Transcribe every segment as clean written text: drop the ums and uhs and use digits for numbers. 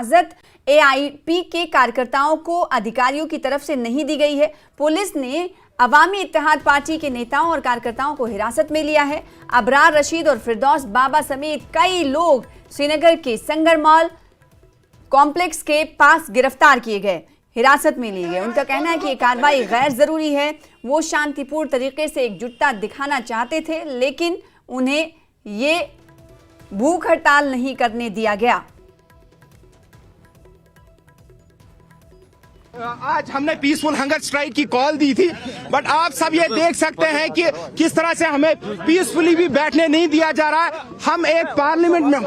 इजाजत एआईपी के कार्यकर्ताओं को अधिकारियों की तरफ से नहीं दी गई है। पुलिस ने अवामी इत्तेहाद पार्टी के नेताओं और कार्यकर्ताओं को हिरासत में लिया है। अबरार रशीद और फिरदौस बाबा समेत कई लोग श्रीनगर के संगर मॉल कॉम्प्लेक्स के पास गिरफ्तार किए गए, हिरासत में लिए गए। उनका कहना है कि ये कार्रवाई गैर जरूरी है। वो शांतिपूर्ण तरीके से एकजुटता दिखाना चाहते थे, लेकिन उन्हें ये भूख हड़ताल नहीं करने दिया गया। आज हमने पीसफुल हंगर स्ट्राइक की कॉल दी थी, बट आप सब ये देख सकते हैं कि किस तरह से हमें पीसफुली भी बैठने नहीं दिया जा रहा है। हम एक पार्लियामेंट में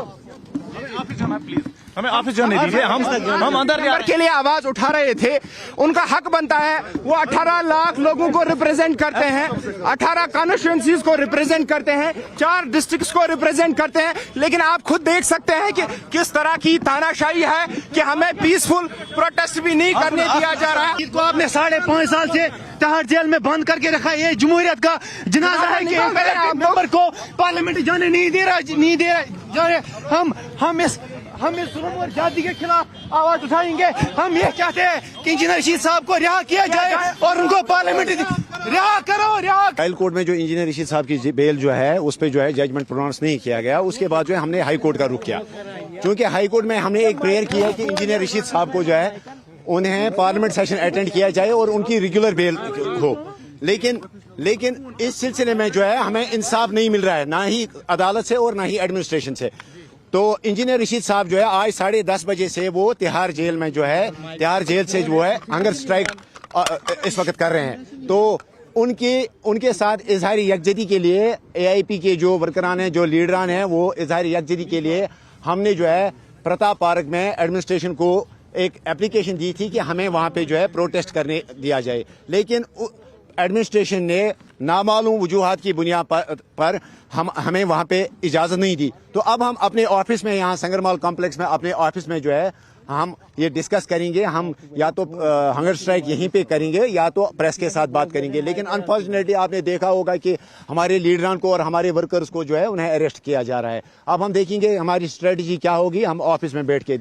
हमें ऑफिस जाने दीजिए, हम अंदर के लिए आवाज उठा रहे थे। उनका हक बनता है, वो 18 लाख लोगों को रिप्रेजेंट करते हैं, 18 कॉन्स्टिट्यूएंसीज को रिप्रेजेंट करते हैं, 4 डिस्ट्रिक्ट्स को रिप्रेजेंट करते हैं। लेकिन आप खुद देख सकते हैं कि किस तरह की तानाशाही है कि हमें पीसफुल प्रोटेस्ट भी नहीं करने दिया जा रहा है। इसको आपने 5.5 साल से तिहाड़ जेल में बंद करके रखा है। ये जमहूरियत का जनाजा है कि मेंबर को पार्लियामेंट जाने नहीं दे रहा। हम इस जुल्म और ज्यादती के खिलाफ आवाज उठाएंगे। हम ये चाहते हैं कि इंजीनियर रशीद साहब को रिहा किया जाए और उनको पार्लियामेंट रिहा करो। ट्रायल कोर्ट में जो इंजीनियर रशीद साहब की बेल जो है उस पर जो है जजमेंट प्रोनाउंस नहीं किया गया। उसके बाद जो है हमने हाई कोर्ट का रुख किया, क्योंकि हाई कोर्ट में हमने एक प्रेयर की है कि इंजीनियर रशीद साहब को जो है उन्हें पार्लियामेंट सेशन अटेंड किया जाए और उनकी रेगुलर बेल हो। लेकिन इस सिलसिले में जो है हमें इंसाफ नहीं मिल रहा है, ना ही अदालत से और ना ही एडमिनिस्ट्रेशन से। तो इंजीनियर रशीद साहब जो है आज 10:30 बजे से वो तिहाड़ जेल में जो है तिहाड़ जेल से जो है हंगर स्ट्राइक इस वक्त कर रहे हैं। तो उनके साथ इजहारी यकजहती के लिए एआईपी के जो वर्करान हैं, जो लीडरान हैं, वो इजहारी यकजहती के लिए हमने जो है प्रताप पार्क में एडमिनिस्ट्रेशन को एक एप्लीकेशन दी थी कि हमें वहां पे जो है प्रोटेस्ट करने दिया जाए। लेकिन एडमिनिस्ट्रेशन ने नामालूम वजूहात की बुनियाद पर हमें वहां पे इजाजत नहीं दी। तो अब हम अपने ऑफिस में, यहाँ संगर मॉल कॉम्प्लेक्स में अपने ऑफिस में जो है हम ये डिस्कस करेंगे। हम या तो हंगर स्ट्राइक यहीं पे करेंगे या तो प्रेस के साथ बात करेंगे। लेकिन अनफॉर्चुनेटली आपने देखा होगा कि हमारे लीडरान को और हमारे वर्कर्स को जो है उन्हें अरेस्ट किया जा रहा है। अब हम देखेंगे हमारी स्ट्रेटजी क्या होगी। हम ऑफिस में बैठ के